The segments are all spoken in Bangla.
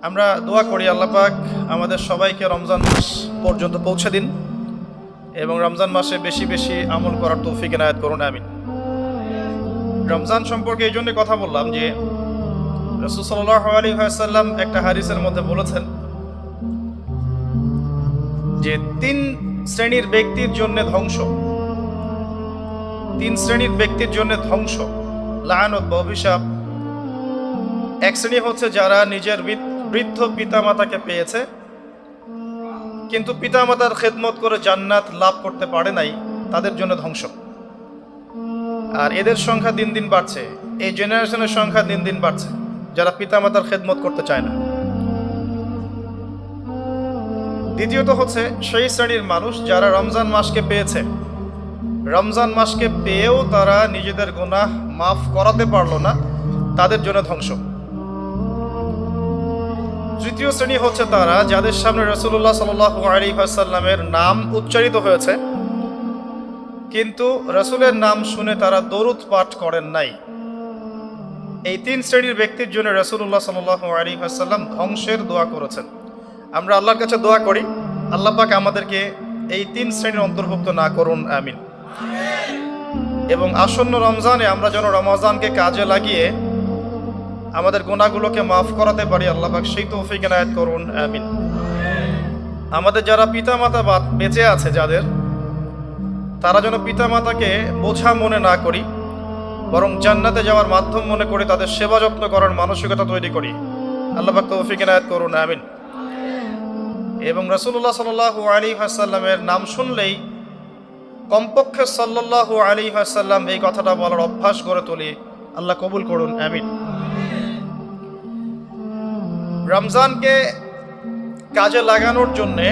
আমরা দোয়া করি আল্লাহ পাক আমাদের সবাইকে রমজান মাস পর্যন্ত পৌঁছে দিন এবং রমজান মাসে বেশি বেশি আমল করার তৌফিক এনায়েত করুন, আমিন। রমজান সম্পর্কে এই জন্য কথা বললাম যে রাসূল সাল্লাল্লাহু আলাইহি ওয়াসাল্লাম একটা হাদিসের মধ্যে বলেছেন যে তিন শ্রেণীর ব্যক্তির জন্য ধ্বংস, তিন শ্রেণীর ব্যক্তির জন্য ধ্বংস, লাআনত বা অভিশাপ। এক শ্রেণী হচ্ছে যারা নিজের বৃদ্ধ পিতামাতাকে পেয়েছে কিন্তু পিতামাতার খেদমত করে জান্নাত লাভ করতে পারে নাই, তাদের জন্য ধ্বংস। আর এদের সংখ্যা দিন দিন বাড়ছে, এই জেনারেশনের সংখ্যা দিন দিন বাড়ছে যারা পিতামাতার খেদমত করতে চায় না। দ্বিতীয়ত হচ্ছে সেই শ্রেণীর মানুষ যারা রমজান মাসকে পেয়েছে, রমজান মাসকে পেয়েও তারা নিজেদের গুনাহ মাফ করাতে পারলো না, তাদের জন্য ধ্বংস। তৃতীয় শ্রেণী হচ্ছে তারা যাদের সামনে রাসূলুল্লাহ সাল্লাল্লাহু আলাইহি ওয়াসাল্লামের নাম উচ্চারিত হয়েছে কিন্তু রাসূলের নাম শুনে তারা দরুদ পাঠ করেন নাই। এই তিন শ্রেণীর ব্যক্তির জন্য রাসূলুল্লাহ সাল্লাল্লাহু আলাইহি ওয়াসাল্লাম ধ্বংসের দোয়া করেছেন। আমরা আল্লাহর কাছে দোয়া করি আল্লাহ পাক আমাদেরকে এই তিন শ্রেণীর অন্তর্ভুক্ত না করুন, আমিন। এবং আসন্ন রমজানে আমরা যেন রমজানকে কাজে লাগিয়ে আমাদের গুনাহগুলোকে মাফ করাতে পারি, আল্লাহ পাক সেই তৌফিক এনায়েত করুন, আমিন। আমাদের যারা পিতামাতা বেঁচে আছে যাদের, তারা যেন পিতামাতাকে বোঝা মনে না করি, বরং জান্নাতে যাওয়ার মাধ্যম মনে করে তাদের সেবা যত্ন করার মানসিকতা তৈরি করি, আল্লাহ পাক তৌফিক এনায়েত করুন, আমিন। এবং রাসূলুল্লাহ সাল্লাল্লাহু আলাইহি ওয়াসাল্লামের নাম শুনলেই কমপক্ষে সাল্লাল্লাহু আলাইহি ওয়াসাল্লাম এই কথাটা বলার অভ্যাস গড়ে তুলি, আল্লাহ কবুল করুন, আমিন। রমজানকে কাজে লাগানোর জন্যে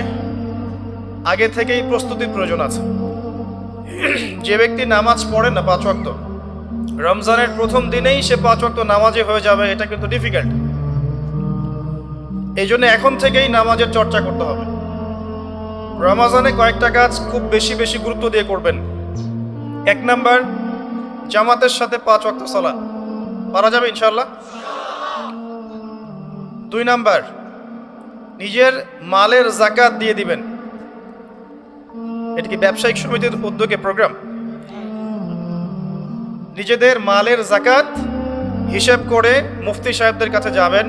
আগে থেকেই প্রস্তুতির প্রয়োজন আছে। যে ব্যক্তি নামাজ পড়ে না 5 ওয়াক্ত, রমজানের প্রথম দিনেই সে 5 ওয়াক্ত নামাজে হয়ে যাবে, এটা কিন্তু ডিফিকাল্ট। এই জন্য এখন থেকেই নামাজের চর্চা করতে হবে। রমজানে কয়েকটা কাজ খুব বেশি বেশি গুরুত্ব দিয়ে করবেন। 1 নাম্বার, জামাতের সাথে 5 ওয়াক্ত সালাত পারা যাবে ইনশাআল্লাহ। 2 নাম্বার, নিজের মালের যাকাত দিয়ে দিবেন। এটা কি ব্যবসায়িক সমিতির উদ্যোগে প্রোগ্রাম? নিজেদের মালের যাকাত হিসাব করে মুফতি সাহেবদের কাছে যাবেন,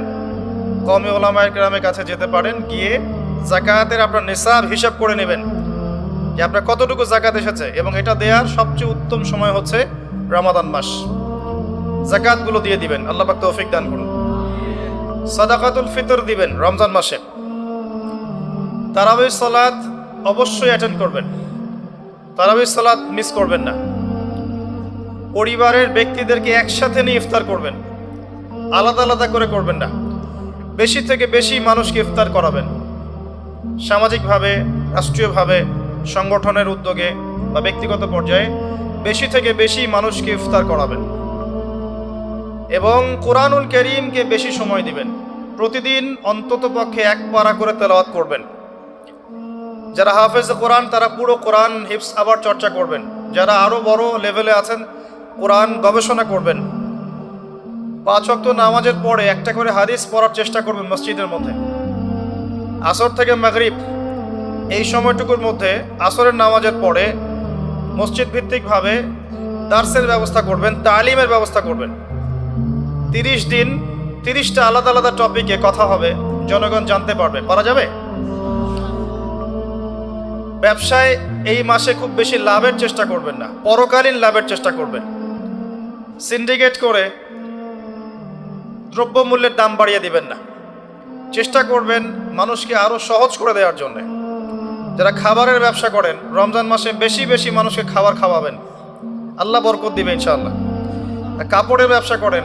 কওমি উলামায়ে কেরামের কাছে যেতে পারেন, গিয়ে যাকাতের আপনার নিসাব হিসাব করে নেবেন যে আপনার কতটুকু যাকাত এসেছে। এবং এটা দেওয়ার সবচেয়ে উত্তম সময় হচ্ছে রমাদান মাস। যাকাতগুলো দিয়ে দিবেন, আল্লাহ পাক তৌফিক দান করুন। সাদাকাতুল ফিতর দিবেন রমজান মাসে। তারাবির সালাত অবশ্যই অ্যাটেন্ড করবেন, তারাবির সালাত মিস করবেন না। পরিবারের ব্যক্তিদেরকে একসাথে নিয়ে ইফতার করবেন, আলাদা আলাদা করে করবেন না। বেশি থেকে বেশি মানুষকে ইফতার করাবেন, সামাজিকভাবে, রাষ্ট্রীয়ভাবে, সংগঠনের উদ্যোগে বা ব্যক্তিগত পর্যায়ে বেশি থেকে বেশি মানুষকে ইফতার করাবেন। এবং কোরআনুল কারীমকে বেশি সময় দিবেন। প্রতিদিন অন্তত পক্ষে 1 পারা করে তেলাওয়াত করবেন। যারা হাফেজ কোরআন তারা পুরো কোরআন হিফজ আবার চর্চা করবেন। যারা আরও বড় লেভেলে আছেন কোরআন গবেষণা করবেন। 5 ওয়াক্ত নামাজের পরে একটা করে হাদিস পড়ার চেষ্টা করবেন মসজিদের মধ্যে। আসর থেকে মাগরিব এই সময়টুকুর মধ্যে, আসরের নামাজের পরে মসজিদ ভিত্তিকভাবে দার্সের ব্যবস্থা করবেন, তালিমের ব্যবস্থা করবেন। 30 দিন 30টা আলাদা আলাদা টপিকে কথা হবে, জনগণ জানতে পারবে। পারা যাবে? ব্যবসায় এই মাসে খুব বেশি লাভের চেষ্টা করবেন না, পরকালীন লাভের চেষ্টা করবেন। সিন্ডিকেট করে দ্রব্যমূল্যের দাম বাড়িয়ে দিবেন না, চেষ্টা করবেন মানুষকে আরো সহজ করে দেওয়ার জন্য। যারা খাবারের ব্যবসা করেন রমজান মাসে বেশি বেশি মানুষকে খাবার খাওয়াবেন, আল্লাহ বরকত দিবে ইনশাআল্লাহ। কাপড়ের ব্যবসা করেন,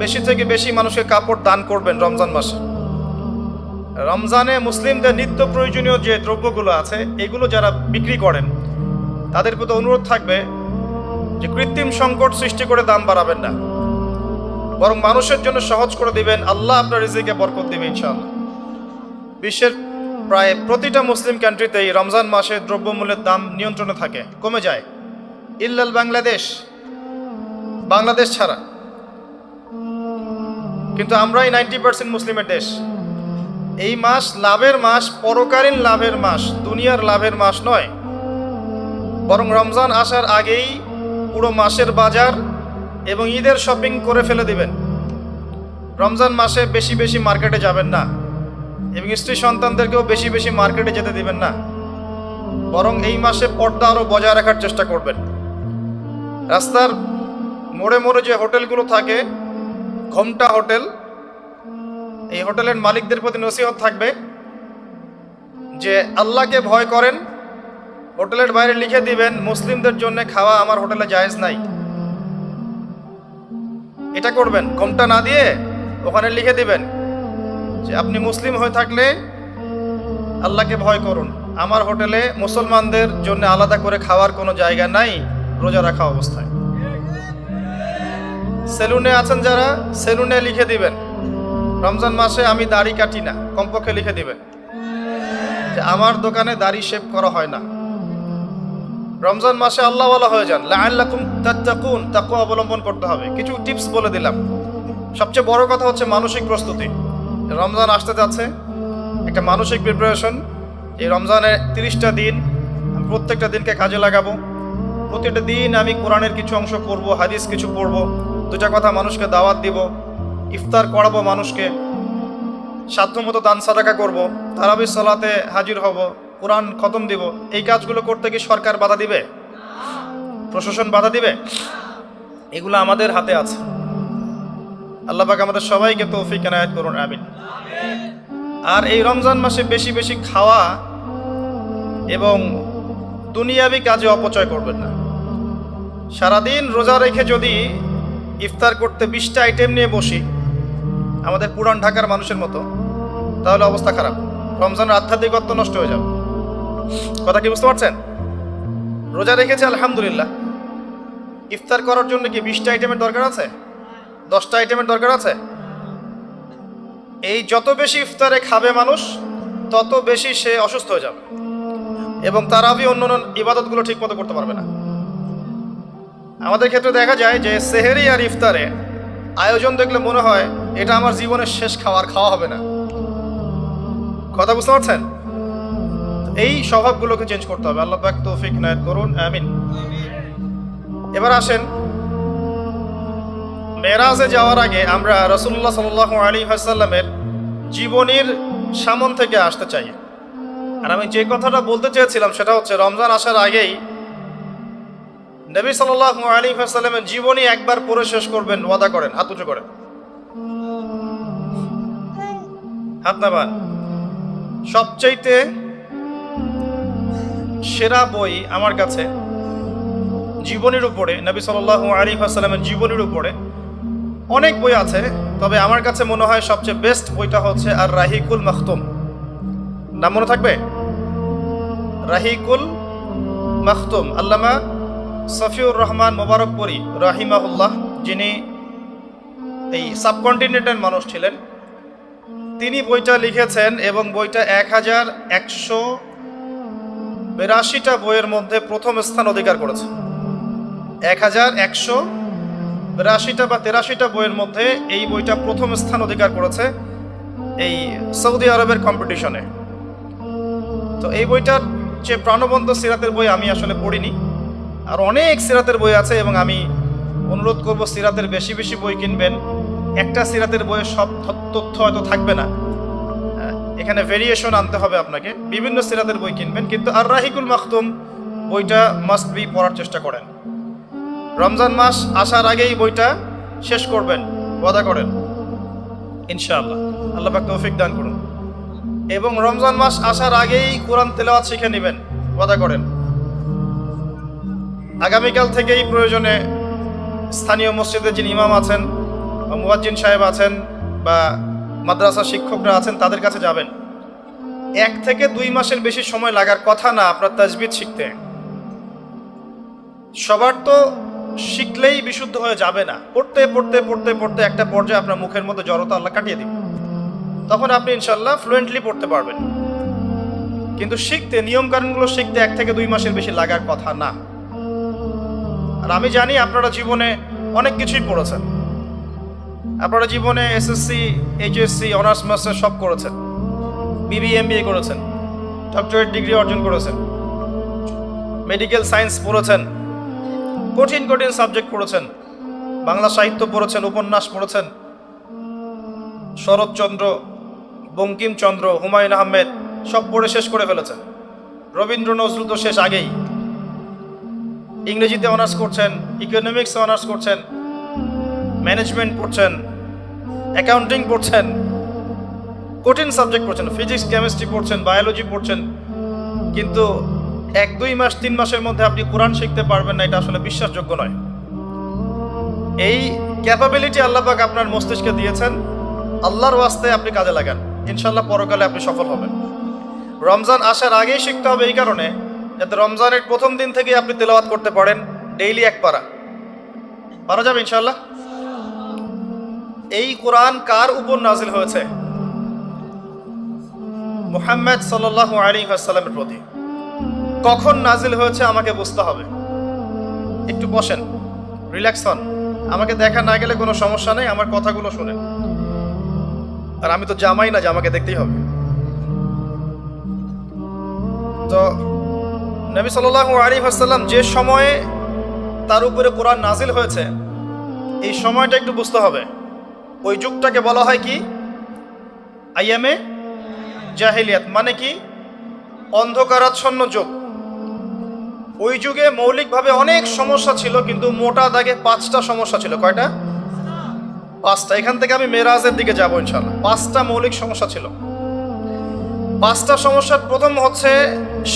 বেশি থেকে বেশি মানুষকে কাপড় দান করবেন রমজান মাসে। রমজানে মুসলিমদের নিত্য প্রয়োজনীয় যে দ্রব্যগুলো আছে এগুলো যারা বিক্রি করেন তাদের প্রতি অনুরোধ থাকবে যে কৃত্রিম সংকট সৃষ্টি করে দাম বাড়াবেন না, বরং মানুষের জন্য সহজ করে দিবেন। আল্লাহ আপনার রিজিকে বরকত দিবে ইনশাআল্লাহ। বিশ্বের প্রায় প্রতিটা মুসলিম কান্ট্রিতেই রমজান মাসে দ্রব্যমূল্যের দাম নিয়ন্ত্রণে থাকে, কমে যায়, ইল্লাল বাংলাদেশ ছাড়া। কিন্তু আমরাই 90% মুসলিমের দেশ। এই মাস লাভের মাস, পরকালীন লাভের মাস, দুনিয়ার লাভের মাস নয়। বরং রমজান আসার আগেই পুরো মাসের বাজার এবং ঈদের শপিং করে ফেলে দিবেন। রমজান মাসে বেশি বেশি মার্কেটে যাবেন না এবং স্ত্রী সন্তানদেরকেও বেশি বেশি মার্কেটে যেতে দিবেন না। বরং এই মাসে পর্দা আরও বজায় রাখার চেষ্টা করবেন। রাস্তার মোড়ে মোড়ে যে হোটেলগুলো থাকে, ঘোমটা হোটেল, এই হোটেলের মালিকদের প্রতি নসিহত থাকবে যে আল্লাহকে ভয় করেন। হোটেলের বাইরে লিখে দিবেন মুসলিমদের জন্য খাওয়া আমার হোটেলে জায়েজ নাই। এটা করবেন, ঘোমটা না দিয়ে ওখানে লিখে দিবেন যে আপনি মুসলিম হয়ে থাকলে আল্লাহকে ভয় করুন, আমার হোটেলে মুসলমানদের জন্য আলাদা করে খাওয়ার কোনো জায়গা নাই রোজা রাখা অবস্থায়। সেলুনে আছেন যারা, সেলুনে লিখে দিবেন রমজান মাসে আমি দাড়ি কাটি না, কমপক্ষে লিখে দিবেন যে আমার দোকানে দাড়ি শেভ করা হয় না। রমজান মাসে আল্লাহওয়ালা হয়ে যান, লাআল্লাকুম তাত্তাকুন, তাকওয়া অবলম্বন করতে হবে। কিছু টিপস বলে দিলাম। সবচেয়ে বড় কথা হচ্ছে মানসিক প্রস্তুতি। রমজান আসতে যাচ্ছে, একটা মানসিক প্রিপারেশন। এই রমজানের 30টা দিন আমি প্রত্যেকটা দিনকে কাজে লাগাবো। প্রতিটা দিন আমি কোরআনের কিছু অংশ পড়ব, হাদিস কিছু পড়ব, দুটা কথা মানুষকে দাওয়াত দিব, ইফতার করাবো মানুষকে, সাধ্যমতো দান সাদাকা করব, তারাবির সালাতে হাজির হব, কোরআন খতম দিব। এই কাজগুলো করতে কি সরকার বাধা দিবে? প্রশাসন বাধা দিবে? এগুলো আমাদের হাতে আছে। আল্লাহ পাক আমাদের সবাইকে তৌফিক এনায়েত করুন, আমিন। আর এই রমজান মাসে বেশি বেশি খাওয়া এবং দুনিয়াবি কাজে অপচয় করবেন না। সারাদিন রোজা রেখে যদি ইফতার করতে 20টা আইটেম নিয়ে বসি আমাদের পুরান ঢাকার মানুষের মতো, তাহলে অবস্থা খারাপ। রমজানের আধ্যাত্মিকত্ব নষ্ট হয়ে যাবে। কথা কি বুঝতে পারছেন? রোজা রেখেছে আলহামদুলিল্লাহ, ইফতার করার জন্য কি 20টা আইটেমের দরকার আছে? 10টা আইটেমের দরকার আছে? এই যত বেশি ইফতারে খাবে মানুষ তত বেশি সে অসুস্থ হয়ে যাবে এবং তারাবি অন্যান্য ইবাদতগুলো ঠিক মতো করতে পারবে না। আমাদের ক্ষেত্রে দেখা যায় যে সেহেরি আর ইফতারে আয়োজন দেখলে মনে হয় এটা আমার জীবনের শেষ খাওয়া হবে না। কথা বুঝতে পারছেন? এই স্বভাবগুলোকে চেঞ্জ করতে হবে। আল্লাহ পাক তৌফিক ইনায়েত করুন, আমিন। এবার আসেন, মেরাজে যাওয়ার আগে আমরা রাসূলুল্লাহ সাল্লাল্লাহু আলাইহি ওয়াসাল্লামের জীবনীর সামন থেকে আসতে চাই। আর আমি যে কথাটা বলতে চেয়েছিলাম সেটা হচ্ছে রমজান আসার আগেই নবী সাল্লাল্লাহু আলাইহি ওয়াসাল্লামের জীবনী একবার পড়ে শেষ করবেন, ওয়াদা করেন। হাত উঁচু করেন, হাত নামান। সবচাইতে সেরা বই আমার কাছে জীবনীর উপরে, নবী সাল্লাল্লাহু আলাইহি ওয়াসাল্লামের জীবনীর উপরে অনেক বই আছে, তবে আমার কাছে মনে হয় সবচেয়ে বেস্ট বইটা হচ্ছে আর রাহিকুল মাখতুম। নাম মনে থাকবে? রাহিকুল মাখতুম, আল্লামা সফিউর রহমান মোবারকপুরি রাহিমাহুল্লাহ, যিনি এই সাবকন্টিনেন্টের মানুষ ছিলেন, তিনি বইটা লিখেছেন এবং বইটা 1182টা বইয়ের মধ্যে প্রথম স্থান অধিকার করেছে। 1182টা বা 83টা বইয়ের মধ্যে এই বইটা প্রথম স্থান অধিকার করেছে এই সৌদি আরবের কম্পিটিশনে। তো এই বইটার যে প্রাণবন্ত সিরাতের বই আমি আসলে পড়িনি, আর অনেক সিরাতের বই আছে এবং আমি অনুরোধ করব সিরাতের বেশি বেশি বই কিনবেন। একটা সিরাতের বইয়ে সব তথ্য হয়তো থাকবে না, এখানে ভেরিয়েশন আনতে হবে আপনাকে। বিভিন্ন সিরাতের বই কিনবেন, কিন্তু আর রাহিকুল মাখতুম বইটা মাস্ট বি পড়ার চেষ্টা করেন। রমজান মাস আসার আগেই বইটা শেষ করবেন, ওয়াদা করেন ইনশাআল্লাহ। আল্লাহ পাক তৌফিক দান করুন। এবং রমজান মাস আসার আগেই কোরআন তেলাওয়াত শিখে নেবেন, ওয়াদা করেন। আগামীকাল থেকেই প্রয়োজনে স্থানীয় মসজিদে যিনি ইমাম আছেন বা মুয়াজ্জিন সাহেব আছেন বা মাদ্রাসা শিক্ষকরা আছেন তাদের কাছে যাবেন। 1 থেকে 2 মাসের বেশি সময় লাগার কথা না আপনার তাজবিদ শিখতে। সবার তো শিখলেই বিশুদ্ধ হয়ে যাবে না। পড়তে পড়তে পড়তে পড়তে একটা পর্যায়ে আপনার মুখের মধ্যে জড়তা আল্লাহ কাটিয়ে দিবে, তখন আপনি ইনশাল্লাহ ফ্লুয়েন্টলি পড়তে পারবেন। কিন্তু শিখতে, নিয়মকানুনগুলো শিখতে 1 থেকে 2 মাসের বেশি লাগার কথা না। আর আমি জানি আপনারা জীবনে অনেক কিছুই পড়েছেন, আপনারা জীবনে এসএসসি, এইচএসসি, অনার্স মাস্টার সব করেছেন, BBA করেছেন, ডক্টরেট ডিগ্রি অর্জন করেছেন, মেডিকেল সায়েন্স পড়েছেন, কঠিন কঠিন সাবজেক্ট পড়েছেন, বাংলা সাহিত্য পড়েছেন, উপন্যাস পড়েছেন, শরৎচন্দ্র, বঙ্কিমচন্দ্র, হুমায়ুন আহমেদ সব পড়ে শেষ করে ফেলেছেন। রবীন্দ্র নজরুল তো শেষ আগেই। ইংরেজিতে অনার্স করছেন, ইকোনমিক্সে অনার্স করছেন, ম্যানেজমেন্ট পড়ছেন, অ্যাকাউন্টিং পড়ছেন, কঠিন সাবজেক্ট পড়ছেন, ফিজিক্স, কেমিস্ট্রি পড়ছেন, বায়োলজি পড়ছেন, কিন্তু 1-2 মাস 3 মাসের মধ্যে আপনি কোরআন শিখতে পারবেন না, এটা আসলে বিশ্বাসযোগ্য নয়। এই ক্যাপাবিলিটি আল্লাহ পাক আপনার মস্তিষ্কে দিয়েছেন, আল্লাহর ওয়াস্তে আপনি কাজে লাগান, ইনশাল্লাহ পরকালে আপনি সফল হবেন। রমজান আসার আগেই শিখতে হবে এই কারণে, যাতে রমজানের প্রথম দিন থেকে আপনি তেলাওয়াত করতে পারেন, ডেইলি 1 পারা যাবে ইনশাল্লাহ। এই কোরআন কার উপর নাজিল হয়েছে? মুহাম্মদ সাল্লাল্লাহু আলাইহি ওয়াসাল্লামের প্রতি। কখন নাজিল হয়েছে আমাকে বুঝতে হবে। একটু বসেন, রিল্যাক্স হন, আমাকে দেখা না গেলে কোনো সমস্যা নেই, আমার কথাগুলো শুনেন। আর আমি তো জামাই না যে আমাকে দেখতেই হবে। তো নবী সাল্লাল্লাহু আলাইহি ওয়াসাল্লাম যে সময়ে তার উপরে কোরআন নাজিল হয়েছে, এই সময়টা একটু বুঝতে হবে। ওই যুগটাকে বলা হয় কি? আইয়ামে জাহিলিয়াত, মানে কি? অন্ধকারাচ্ছন্ন যুগ। ওই যুগে মৌলিকভাবে অনেক সমস্যা ছিল, কিন্তু মোটা দাগে 5টা সমস্যা ছিল। কয়টা? 5টা। এখান থেকে আমি মেরাজের দিকে যাবো ইনশাআল্লাহ। 5টা মৌলিক সমস্যা ছিল। 5টা সমস্যার প্রথম হচ্ছে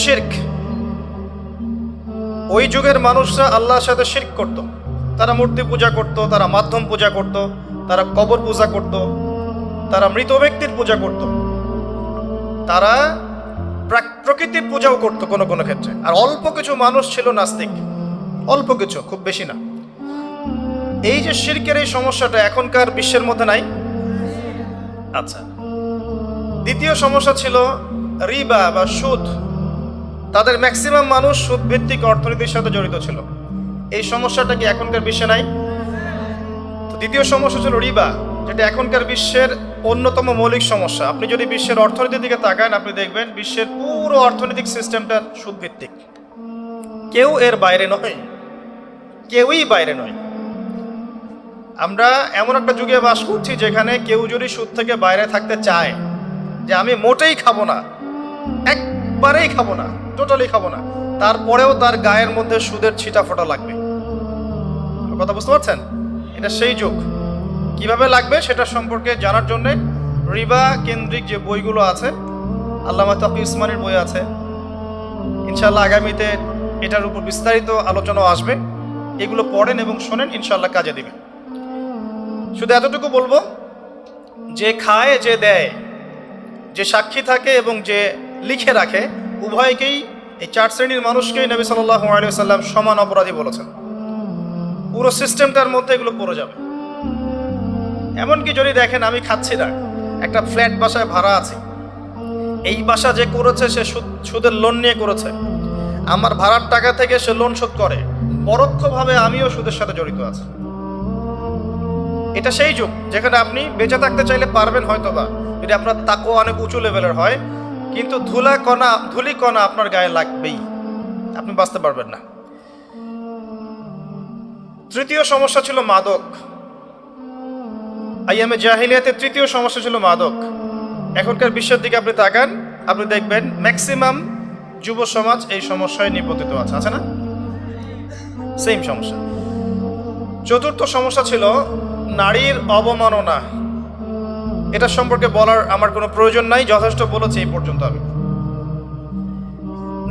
শিরক। ওই যুগের মানুষরা আল্লাহর সাথে শিরক করত। তারা মূর্তি পূজা করত, তারা মাধ্যম পূজা করত, তারা কবর পূজা করত, তারা মৃত ব্যক্তির পূজা করত, তারা প্রকৃতির পূজাও করতো কোনো কোনো ক্ষেত্রে। আর অল্প কিছু মানুষ ছিল নাস্তিক, অল্প কিছু, খুব বেশি না। এই যে শিরকের এই সমস্যাটা এখনকার বিশ্বের মধ্যে নাই। আচ্ছা, দ্বিতীয় সমস্যা ছিল রিবা বা সুদ। তাদের ম্যাক্সিমাম মানুষ সুদ ভিত্তিক অর্থনীতির সাথে জড়িত ছিল। এই সমস্যাটা কি এখনকার বিশ্বে নাই? তো দ্বিতীয় সমস্যা ছিল রিবা, যেটা এখনকার বিশ্বের অন্যতম মৌলিক সমস্যা। আপনি যদি বিশ্বের অর্থনীতির দিকে তাকান, আপনি দেখবেন বিশ্বের পুরো অর্থনৈতিক সিস্টেমটা সুদ ভিত্তিক। কেউ এর বাইরে নয়, কেউই বাইরে নয়। আমরা এমন একটা যুগে বাস করছি যেখানে কেউ যদি সুদ থেকে বাইরে থাকতে চায়, যে আমি মোটেই খাবো না, একবারেই খাবো না, টোটালি খাবো না, তারপরেও তার গায়ের মধ্যে সুদের ছিটা ফোটা লাগবে। কথা বুঝতে পারছেন? এটা সেই যুগ। কিভাবে লাগবে সেটা সম্পর্কে জানার জন্য রিবা কেন্দ্রিক যে বইগুলো আছে, আল্লামা তাকি উসমানীর বই আছে, ইনশাআল্লাহ আগামীতে এটার উপর বিস্তারিত আলোচনা আসবে। এগুলো পড়েন এবং শোনেন, ইনশাআল্লাহ কাজে দিবেন। শুধু এতটুকু বলবো, যে খায়, যে দেয়, যে সাক্ষী থাকে এবং যে লিখে রাখে, উভয়কেই, এই 4 শ্রেণীর মানুষকেই নবী সাল্লাল্লাহু আলাইহি ওয়াসাল্লাম সমান অপরাধী বলেছেন। পুরো সিস্টেমটার মধ্যে এগুলো পড়ে যাবে। এমনকি যদি দেখেন আমি খাচ্ছি না, একটা ফ্ল্যাট বাসায় ভাড়া আছে, এই বাসা যে করেছে সে সুদের লোন নিয়ে করেছে, আমার ভাড়ার টাকা থেকে সে লোন শোধ করে, পরোক্ষভাবে আমিও সুদের সাথে জড়িত আছি। এটা সেই যুগ যেখানে আপনি বেঁচে থাকতে চাইলে পারবেন হয়তোবা, যদি আপনার তাকওয়া অনেক উঁচু লেভেলের হয়, কিন্তু ধুলি কণা আপনার গায়ে লাগবেই, আপনি বাঁচতে পারবেন না। তৃতীয় সমস্যা ছিল মাদক। আইয়ামে জাহিলিয়াতের তৃতীয় সমস্যা ছিল মাদক। এখনকার বিশ্বের দিকে আপনি তাকান, আপনি দেখবেন ম্যাক্সিমাম যুব সমাজ এই সমস্যায় নিপতিত আছে, আছে না? সেম সমস্যা। চতুর্থ সমস্যা ছিল নারীর অবমাননা। এটা সম্পর্কে বলার আমার কোনো প্রয়োজন নাই, যথেষ্ট বলেছি এই পর্যন্ত আমি।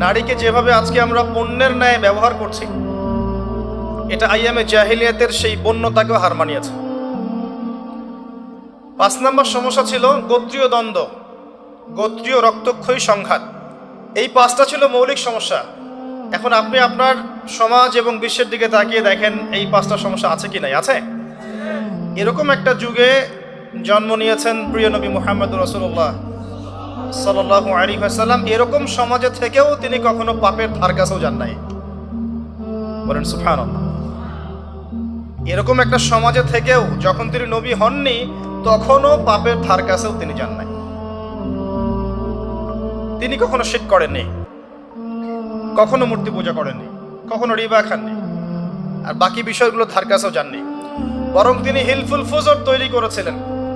নারীকে যেভাবে আজকে আমরা পণ্যের ন্যায় ব্যবহার করছি, এটা আইয়ামে জাহিলিয়াতের সেই বন্যতাকেও হার মানিয়েছে। 5 নম্বর সমস্যা ছিল গোত্রীয় দ্বন্দ্ব, গোত্রীয় রক্তক্ষয়ী সংঘাত। এই 5টা ছিল মৌলিক সমস্যা। এখন আপনি আপনার সমাজ এবং বিশ্বের দিকে তাকিয়ে দেখেন এই 5টা সমস্যা আছে কি নাই? আছে। এরকম একটা যুগে জন্ম নিয়েছেন প্রিয় নবী মুহাম্মদ রাসূলুল্লাহ সাল্লাল্লাহু আলাইহি ওয়াসাল্লাম। এরকম সমাজে থেকেও তিনি কখনো পাপের ধার কাছেও যান নাই। বলেন সুবহানাল্লাহ। এরকম একটা সমাজে থেকেও যখন তিনি নবী হননি, তখনও পাপের ধার কাছেও তিনি যান নাই। তিনি কখনো শিরক করেননি, কখনো মূর্তি পূজা করেননি, কখনো রিবা খাননি, আর বাকি বিষয়গুলো ধার কাছেও যাননি। বরং তিনি হিলফুল ফুজর তৈরি করেছিলেন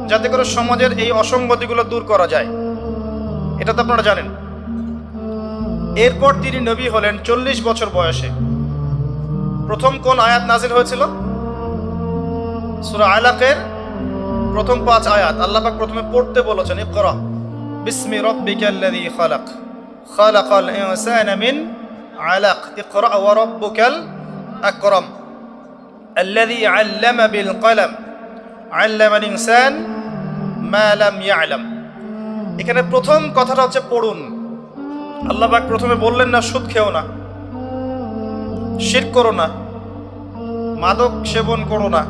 যাতে করে সমাজের এই অসঙ্গতিগুলো দূর করা যায়। এটা তো আপনারা জানেন। এরপর তিনি নবী হলেন 40 বছর বয়সে। প্রথম কোন আয়াত নাজিল হয়েছিল? সূরা আলাকের প্রথম 5 আয়াত আল্লাহ পাক প্রথমে পড়তে বলেছেন, ইকরা বিসমি রাব্বিকাল্লাযী খালাক খালাকাল ইনসানা মিন আলাক ইকরা ওয়া রাব্বুকাল আকরাম আল্লাযী আল্লামা বিল কলম আল্লামাল ইনসান মা লাম ইয়ালাম। এখানে প্রথম কথাটা হচ্ছে পড়ুন। আল্লাহ পাক প্রথমে বললেন না সুদ খেও না, শিরক করো না, মাদক সেবন করো না,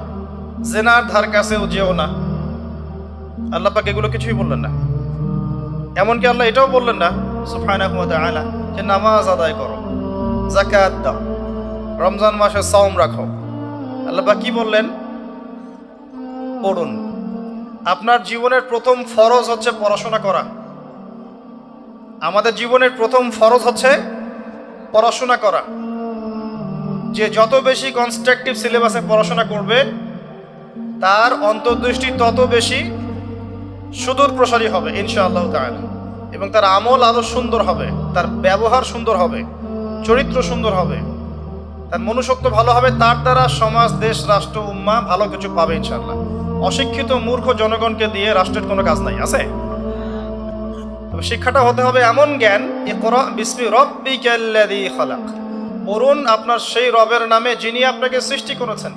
জেনার ধার কাছেও যেও না। আল্লাহ পাক এগুলো কিছুই বললেন না। এমনকি আল্লাহ এটাও বললেন না সুবহানাহু ওয়া তাআলা যে নামাজ আদায় করো, যাকাত দাও, রমজান মাসে সাওম রাখো। আল্লাহ পাক কি বললেন? পড়ুন। আপনার জীবনের প্রথম ফরজ হচ্ছে পড়াশোনা করা। আমাদের জীবনের প্রথম ফরজ হচ্ছে পড়াশোনা করা। যে যত বেশি কনস্ট্রাকটিভ সিলেবাসে পড়াশোনা করবে, তার অন্তর্দৃষ্টি তত বেশি সুদূর প্রসারী হবে ইনশাআল্লাহ তাআলা, এবং তার আমল আরো সুন্দর হবে, তার ব্যবহার সুন্দর হবে, চরিত্র সুন্দর হবে, তার মনুষ্যত্ব ভালো হবে। তার দ্বারা সমাজ, দেশ, রাষ্ট্র, উম্মাহ ভালো কিছু পাবে ইনশাআল্লাহ। অশিক্ষিত মূর্খ জনগণকে দিয়ে রাষ্ট্রের কোনো কাজ নাই, আছে? তবে শিক্ষাটা হতে হবে এমন জ্ঞান, ইকরা বিসমি রাব্বিকাল্লাযী খালাক, পড়ুন আপনার সেই রবের নামে যিনি আপনাকে সৃষ্টি করেছেন।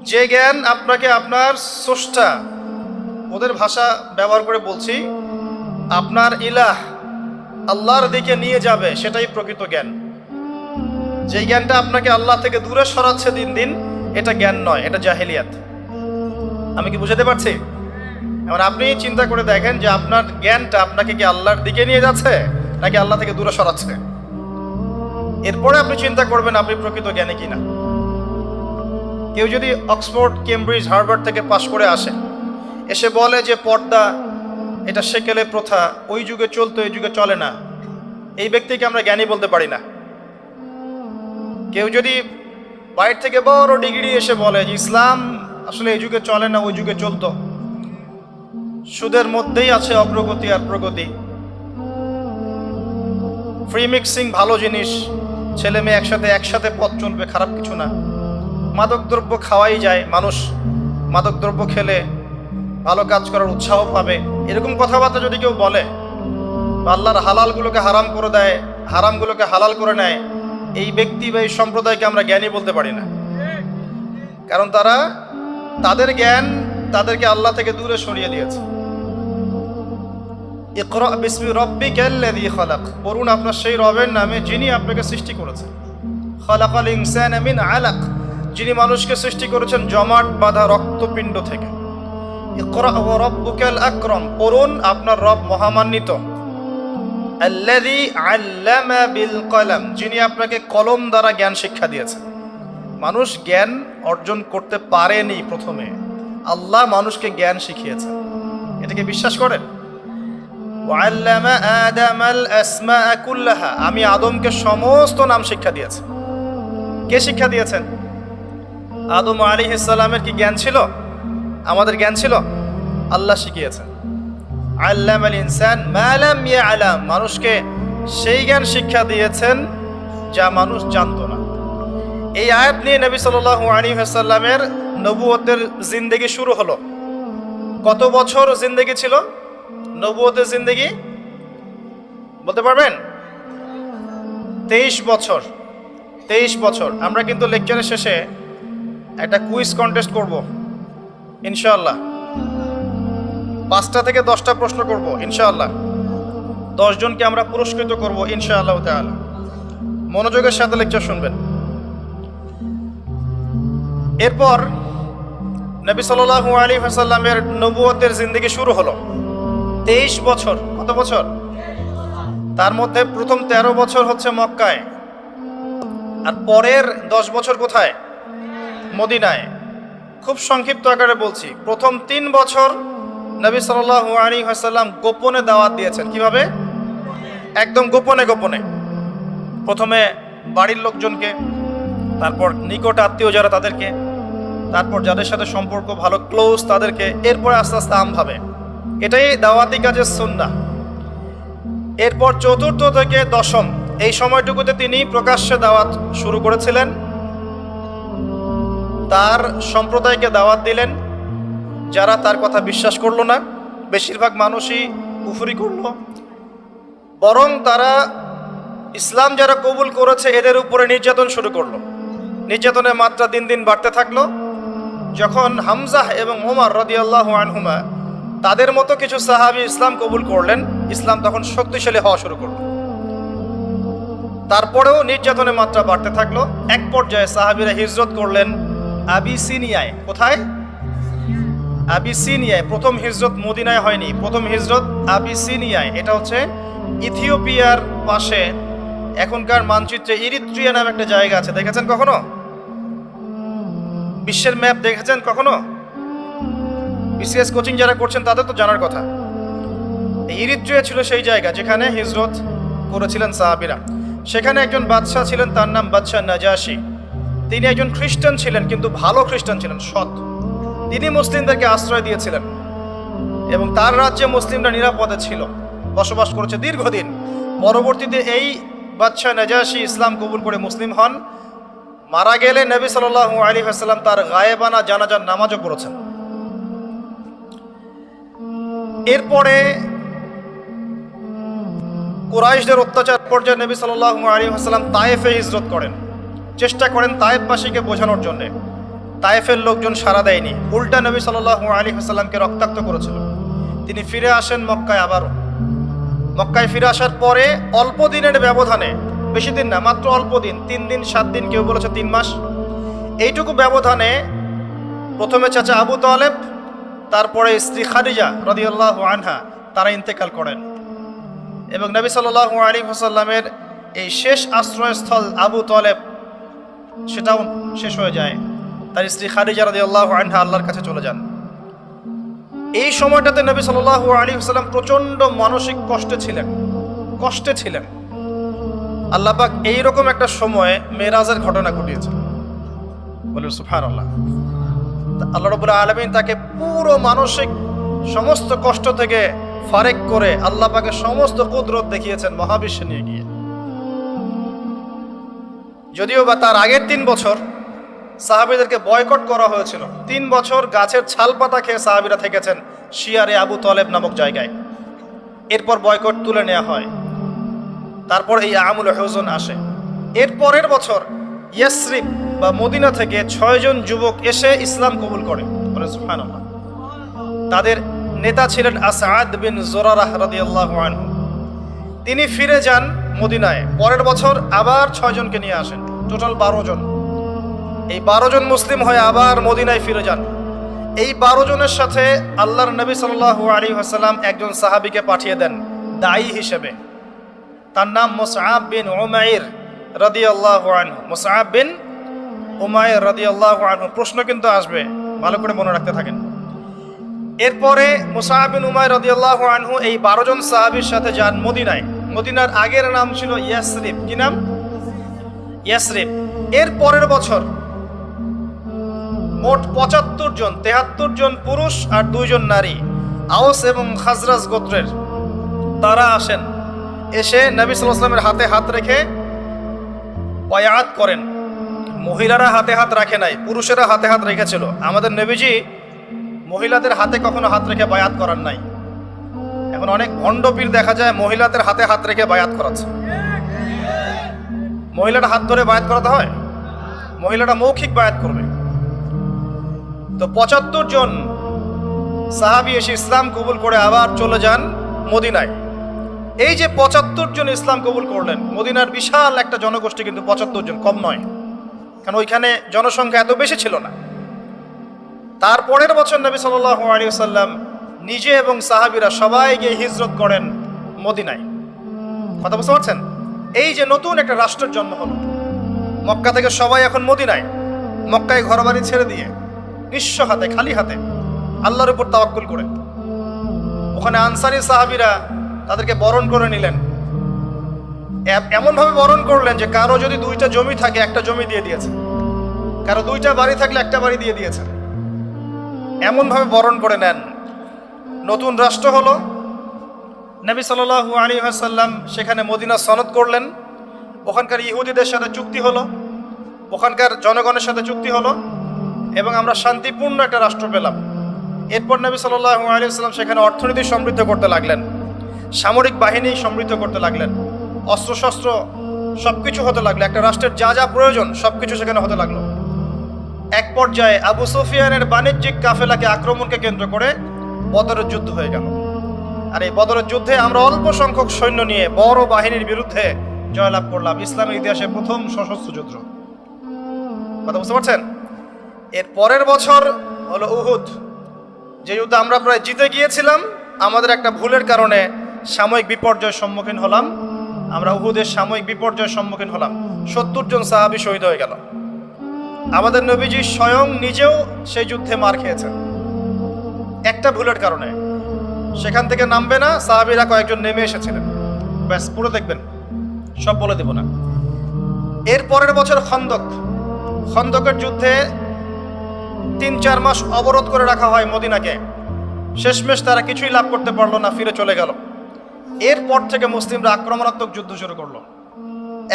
যে জ্ঞান আপনাকে আপনার স্রষ্টা, ওদের ভাষা ব্যবহার করে বলছি, আপনার ইলাহ আল্লাহর দিকে নিয়ে যাবে, সেটাই প্রকৃত জ্ঞান। যে জ্ঞানটা আপনাকে আল্লাহ থেকে দূরে সরাচ্ছে দিন দিন, এটা জ্ঞান নয়, এটা জাহেলিয়াত। আমি কি বুঝাতে পারছি? এবার আপনি চিন্তা করে দেখেন যে আপনার জ্ঞানটা আপনাকে কি আল্লাহর দিকে নিয়ে যাচ্ছে নাকি আল্লাহ থেকে দূরে সরাচ্ছে। এরপরে আপনি চিন্তা করবেন আপনি প্রকৃত জ্ঞানী কিনা। কেউ যদি অক্সফোর্ড, কেমব্রিজ, হার্ভার্ড থেকে পাশ করে আসে, এসে বলে যে পর্দা এটা সেকেলে প্রথা, ওই যুগে চলতো, এই যুগে চলে না, এই ব্যক্তিকে আমরা জ্ঞানী বলতে পারি না। কেউ যদি বাইরে থেকে বড় ডিগ্রি এসে বলে যে ইসলাম আসলে এই যুগে চলে না, ওই যুগে চলতো, সুদের মধ্যেই আছে অগ্রগতি আর প্রগতি, ফ্রি মিক্সিং ভালো জিনিস, ছেলে মেয়ে একসাথে পথ চলবে, খারাপ কিছু না, মাদকদ্রব্য খাওয়াই যায়, মানুষ মাদকদ্রব্য খেলে ভালো কাজ করার উৎসাহ পাবে, এরকম কথাবার্তা যদি কেউ বলে, আল্লাহর হালালগুলোকে হারাম করে দেয়, হারামগুলোকে হালাল করে নেয়, এই ব্যক্তি বা এই সম্প্রদায়কে আমরা জ্ঞানী বলতে পারি না। কারণ তাদের জ্ঞান তাদেরকে আল্লাহ থেকে দূরে সরিয়ে দিয়েছে। ইকরা বিসমি রাব্বিকাল্লাযী খালাক, পড়ুন আপনার সেই রবের নামে যিনি আপনাকে সৃষ্টি করেছেন। খালাকাল ইনসানা মিন আলাক, যিনি মানুষকে সৃষ্টি করেছেন জমাট বাঁধা রক্তপিণ্ড থেকে। ইকরা ওয়া রাব্বুকাল আকরাম, পড়ুন আপনার রব মহামান্বিত। আল্লাযী আল্লামা বিল কলম, যিনি আপনাকে কলম দ্বারা জ্ঞান শিক্ষা দিয়েছেন। মানুষ জ্ঞান অর্জন করতে পারেনি, প্রথমে আল্লাহ মানুষকে জ্ঞান শিখিয়েছেন। এটাকে বিশ্বাস করেন? ওয়াল্লামা আদামাল আসমাআ কুল্লাহা, আমি আদমকে সমস্ত নাম শিক্ষা দিয়েছি। কে শিক্ষা দিয়েছেন? আদম আলাইহিস সালামের কি জ্ঞান ছিল? আমাদের জ্ঞান ছিল? আল্লাহ শিখিয়েছেন। আল্লামাল ইনসান মা লাম ইয়ালাম, মানুষকে সেই জ্ঞান শিক্ষা দিয়েছেন যা মানুষ জানতো না। এই আয়াত নিয়ে নবী সাল্লাল্লাহু আলাইহি ওয়াসাল্লামের নবুয়তের জিন্দেগি শুরু হলো। কত বছর জিন্দেগি ছিল নবুয়তের জিন্দেগি? বলতে পারবেন? 23 বছর। 23 বছর। আমরা কিন্তু লেকচারের শেষে একটা কুইজ কন্টেস্ট করব ইনশাআল্লাহ। 5টা থেকে 10টা প্রশ্ন করব ইনশাআল্লাহ। 10 জনকে আমরা পুরস্কৃত করব ইনশাআল্লাহ তাআলা। মনোযোগের সাথে লেকচার শুনবেন। এরপর নবী সাল্লাল্লাহু আলাইহি ওয়াসাল্লামের নবুয়তের জিন্দেগি শুরু হলো। 23 বছর। কত বছর? তার মধ্যে প্রথম 13 বছর হচ্ছে মক্কায়, আর পরের 10 বছর কোথায়? মদিনায়। খুব সংক্ষিপ্ত আকারে বলছি। প্রথম 3 বছর নবী সাল্লাল্লাহু আলাইহি ওয়াসাল্লাম গোপনে দাওয়াত দিয়েছেন। কিভাবে? একদম গোপনে গোপনে। প্রথমে বাড়ির লোকজনকে, তারপর নিকট আত্মীয় যারা তাদেরকে, তারপর যাদের সাথে সম্পর্ক ভালো ক্লোজ তাদেরকে, এরপর আস্তে আস্তে আমভাবে। এটাই দাওয়াতি কাজের সুন্নাহ। এরপর 4র্থ থেকে 10ম এই সময়টুকুতে তিনি প্রকাশ্যে দাওয়াত শুরু করেছিলেন। তার সম্প্রদায়কে দাওয়াত দিলেন, যারা তার কথা বিশ্বাস করলো না, বেশিরভাগ মানুষই কুফরি করল। বরং তারা ইসলাম যারা কবুল করেছে এদের উপরে নির্যাতন শুরু করলো। নির্যাতনের মাত্রা দিন দিন বাড়তে থাকলো। যখন হামজাহ এবং ওমর রাদিয়াল্লাহু আনহুমা তাদের মতো কিছু সাহাবী ইসলাম কবুল করলেন, ইসলাম তখন শক্তিশালী হওয়া শুরু করলো। তারপরেও নির্যাতনের মাত্রা বাড়তে থাকলো। এক পর্যায়ে সাহাবীরা হিজরত করলেন আবিসিনিয়ায়। কোথায়? আবিসিনিয়ায়। প্রথম হিজরত মদিনায় হয়নি, প্রথম হিজরত আবিসিনিয়ায়। এটা হচ্ছে ইথিওপিয়ার পাশে, এখনকার মানচিত্রে ইরিত্রিয়া নামে একটা জায়গা আছে। দেখেছেন কখনো? বিশ্বের ম্যাপ দেখেছেন কখনো? বিসিএস কোচিং যারা করছেন তাদের তো জানার কথা। ইরিত্রিয়া ছিল সেই জায়গা যেখানে হিজরত করেছিলেন সাহাবীরা। সেখানে একজন বাদশাহ ছিলেন, তার নাম বাদশাহ নাজাশী। তিনি একজন খ্রিস্টান ছিলেন, কিন্তু ভালো খ্রিস্টান ছিলেন, সৎ। তিনি মুসলিমদেরকে আশ্রয় দিয়েছিলেন এবং তার রাজ্যে মুসলিমরা নিরাপদে ছিল, বসবাস করেছে দীর্ঘদিন। পরবর্তীতে এই বাদশাহ নাজাশী ইসলাম কবুল করে মুসলিম হন। মারা গেলে নবী সাল্লাল্লাহু আলাইহি ওয়াসাল্লাম তার গায়েবানা জানাজার নামাজও পড়েছেন। এরপরে কুরাইশদের অত্যাচার পর্যায়ে নবী সাল্লাল্লাহু আলাইহি ওয়াসাল্লাম তায়েফে হিজরত করেন, চেষ্টা করেন তায়েফবাসীকে বোঝানোর জন্য। তায়েফের লোকজন সাড়া দেয়নি, উল্টা নবী সাল্লাল্লাহু আলাইহি ওয়াসাল্লামকে রক্তাক্ত করেছিল। তিনি ফিরে আসেন মক্কায়। আবারও মক্কায় ফিরে আসার পরে অল্প দিনের ব্যবধানে, বেশি দিন না, মাত্র অল্প দিন, 3 দিন 7 দিন, কেউ বলেছে 3 মাস, এইটুকু ব্যবধানে প্রথমে চাচা আবু তালেব, তারপরে স্ত্রী খাদিজা রাদিয়াল্লাহু আনহা, তারা ইন্তেকাল করেন। এবং নবী সাল্লাল্লাহু আলাইহি ওয়াসাল্লামের এই শেষ আশ্রয়স্থল আবু তালেব, সেটাও শেষ হয়ে যায়। তার স্ত্রী খাদিজা রাদিয়াল্লাহু আনহা আল্লাহর কাছে চলে যান। এই সময়টাতে নবী সাল্লাল্লাহু আলাইহি ওয়াসাল্লাম প্রচণ্ড মানসিক কষ্টে ছিলেন। আল্লাহ পাক এইরকম একটা সময়ে মেরাজের ঘটনা ঘটিয়েছে, বলেন সুবহানাল্লাহ। আল্লাহ রাব্বুল আলামিন তাকে পুরো মানসিক সমস্ত কষ্ট থেকে ফারেক করে আল্লাহ পাকের সমস্ত কুদরত দেখিয়েছেন মহাবিশ্বে নিয়ে গিয়ে। যদিও বা তার আগের 3 বছর সাহাবীদেরকে বয়কট করা হয়েছিল। 3 বছর গাছের ছাল পাতা খেয়ে সাহাবীরা থেকেছেন শিয়ারে আবু তালেব নামক জায়গায়। এরপর বয়কট তুলে নেওয়া হয়। তারপর এই আমুল হুজন আসে। এর পরের বছর ইয়াসরিব বা মদিনা থেকে 6 জন যুবক এসে ইসলাম কবুল করে, সুবহানাল্লাহ। তাদের নেতা ছিলেন আসাদ বিন জুরারাহ রাদিয়াল্লাহু আনহু। তিনি ফিরে যান মদিনায়। পরের বছর আবার 6 জনকে নিয়ে আসেন, টোটাল 12 জন। এই 12 জন মুসলিম হয়ে আবার মদিনায় ফিরে যান। এই 12 জনের সাথে আল্লাহর নবী সাল্লাল্লাহু আলাইহি ওয়াসাল্লাম একজন সাহাবীকে পাঠিয়ে দেন দায়ী হিসেবে। তার নাম মুসআব বিন উমাইর রাদিয়াল্লাহু আনহু। মুসআব বিন উমাইর রাদিয়াল্লাহু আনহু। প্রশ্ন কিন্তু আসবে, ভালো করে মনে রাখতে থাকেন। এরপরে মুসআব বিন উমাইর রাদিয়াল্লাহু আনহু এই 12 জন সাহাবীর সাথে যান মদিনায়। মদিনার আগের নাম ছিল ইয়াসরিব। কি নাম? ইয়াসরিব। এর পরের বছর মোট 75 জন, 73 জন পুরুষ আর 2 জন নারী, আওস এবং খাজরাজ গোত্রের, তারা আসেন। এসে নবী সাল্লাল্লাহু আলাইহি ওয়াসাল্লামের হাতে হাত রেখে বায়াত করেন। মহিলারা হাতে হাত রাখে নাই, পুরুষেরা হাতে হাত রেখেছিল। আমাদের নবীজি মহিলাদের হাতে কখনো হাত রেখে বায়াত করার নাই। এখন অনেক ভণ্ড পীর দেখা যায় মহিলাদের হাতে হাত রেখে বায়াত করাচ্ছে। মহিলাটা হাত ধরে বায়াত করাতে হয়? মহিলাটা মৌখিক বায়াত করবে। তো 75 জন সাহাবী এসে ইসলাম কবুল করে আবার চলে যান মদিনায়। এই যে 75 জন ইসলাম কবুল করলেন, মদিনার বিশাল একটা জনগোষ্ঠী, কিন্তু 75 জন কম নয়, কারণ ওইখানে জনসংখ্যা এত বেশি ছিল না। তারপরের বছর নবী সাল্লাল্লাহু আলাইহি ওয়াসাল্লাম নিজে এবং সাহাবীরা সবাই গিয়ে হিজরত করেন মদিনায়। কথা বুঝতে পারছেন? এই যে নতুন একটা রাষ্ট্রের জন্ম হলো, মক্কা থেকে সবাই এখন মদিনায়, মক্কায় ঘরবাড়ি ছেড়ে দিয়ে নিঃস্ব হাতে, খালি হাতে, আল্লাহর উপর তাওয়াক্কুল করে। ওখানে আনসারী সাহাবীরা তাদেরকে বরণ করে নিলেন। এমনভাবে বরণ করলেন যে কারো যদি 2টা জমি থাকে, একটা জমি দিয়ে দিয়েছে, কারো 2টা বাড়ি থাকলে একটা বাড়ি দিয়ে দিয়েছে। এমনভাবে বরণ করে নেন। নতুন রাষ্ট্র হলো, নবী সাল্লাল্লাহু আলাইহি ওয়াসাল্লাম সেখানে মদিনা সনদ করলেন। ওখানকার ইহুদিদের সাথে চুক্তি হলো, ওখানকার জনগণের সাথে চুক্তি হলো, এবং আমরা শান্তিপূর্ণ একটা রাষ্ট্র পেলাম। এরপর নবী সাল্লাল্লাহু আলাইহি ওয়াসাল্লাম সেখানে অর্থনীতি সমৃদ্ধ করতে লাগলেন, সামরিক বাহিনী সমৃদ্ধ করতে লাগলেন, অস্ত্রশস্ত্র সবকিছু হতে লাগলো। একটা রাষ্ট্রের যা যা প্রয়োজন সবকিছু সেখানে হতে লাগলো। এক পর্যায়ে আবু সুফিয়ানের বাণিজ্যিক কাফেলাকে আক্রমণকে কেন্দ্র করে বদরের যুদ্ধ হয়ে গেল। আর এই বদরের যুদ্ধে আমরা অল্প সংখ্যক সৈন্য নিয়ে বড় বাহিনীর বিরুদ্ধে জয়লাভ করলাম। ইসলামের ইতিহাসে প্রথম সশস্ত্র যুদ্ধ। কথা বুঝতে পারছেন? এর পরের বছর হলো উহুদ, যে যুদ্ধে আমরা প্রায় জিতে গিয়েছিলাম। আমাদের একটা ভুলের কারণে সাময়িক বিপর্যয়ের সম্মুখীন হলাম। আমরা উহুদের সাময়িক বিপর্যয়ের সম্মুখীন হলাম। 70 জন সাহাবী শহীদ হয়ে গেল। আমাদের নবীজি স্বয়ং নিজেও সেই যুদ্ধে মার খেয়েছেন একটা ভুলের কারণে। সেখান থেকে নামবে না, সাহাবীরা কয়েকজন নেমে এসেছিলেন। ব্যাস, পুরো দেখবেন, সব বলে দেব না। এর পরের বছর খন্দকের যুদ্ধে 3-4 মাস অবরোধ করে রাখা হয় মদিনাকে। শেষমেশ তারা কিছুই লাভ করতে পারলো না, ফিরে চলে গেল। এরপর থেকে মুসলিমরা আক্রমণাত্মক যুদ্ধ শুরু করলো।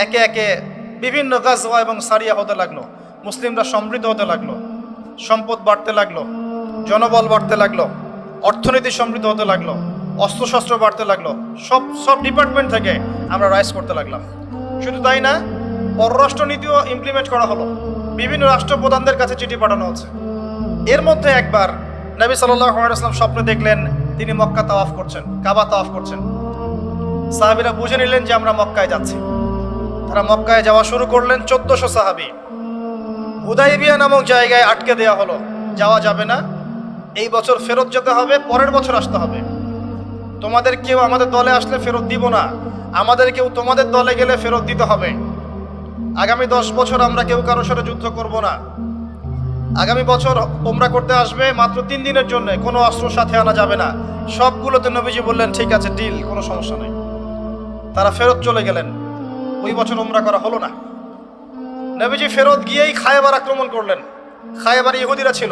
একে একে বিভিন্ন গাজওয়া এবং সারিয়া হতে লাগলো। মুসলিমরা সমৃদ্ধ হতে লাগলো, সম্পদ বাড়তে লাগলো, জনবল বাড়তে লাগলো, অর্থনীতি সমৃদ্ধ হতে লাগলো, অস্ত্রশস্ত্র বাড়তে লাগলো। সব ডিপার্টমেন্ট থেকে আমরা রাইজ করতে লাগলাম। শুধু তাই না, পররাষ্ট্র নীতিও ইমপ্লিমেন্ট করা হলো। বিভিন্ন রাষ্ট্রপ্রধানদের কাছে চিঠি পাঠানো হচ্ছে। এর মধ্যে একবার নবী সাল্লাল্লাহু আলাইহি ওয়াসাল্লাম স্বপ্নে দেখলেন তিনি মক্কা তাওয়াফ করছেন, কাবা তাওয়াফ করছেন। সাহাবীরা বুঝে নিলেন যে আমরা মক্কায় যাচ্ছি। তারা মক্কায় যাওয়া শুরু করলেন। 1400 সাহাবী। হুদাইবিয়া নামক জায়গায় আটকে দেওয়া হলো, যাওয়া যাবে না, এই বছর ফেরত যেতে হবে, পরের বছর আসতে হবে। তোমাদের কেউ আমাদের দলে আসলে ফেরত দিব না, আমাদের কেউ তোমাদের দলে গেলে ফেরত দিতে হবে। আগামী 10 বছর আমরা কেউ কারোর সাথে যুদ্ধ করব না। আগামী বছর ওমরা করতে আসবে মাত্র 3 দিনের জন্য, কোনো অস্ত্র সাথে আনা যাবে না। সবগুলোতে নবীজি বললেন ঠিক আছে, ডিল, কোনো সমস্যা নেই। তারা ফেরত চলে গেলেন। ওই বছর ওমরা করা হলো না। নবীজি ফেরত গিয়েই খায়বার আক্রমণ করলেন। খায়বার ইহুদিরা ছিল।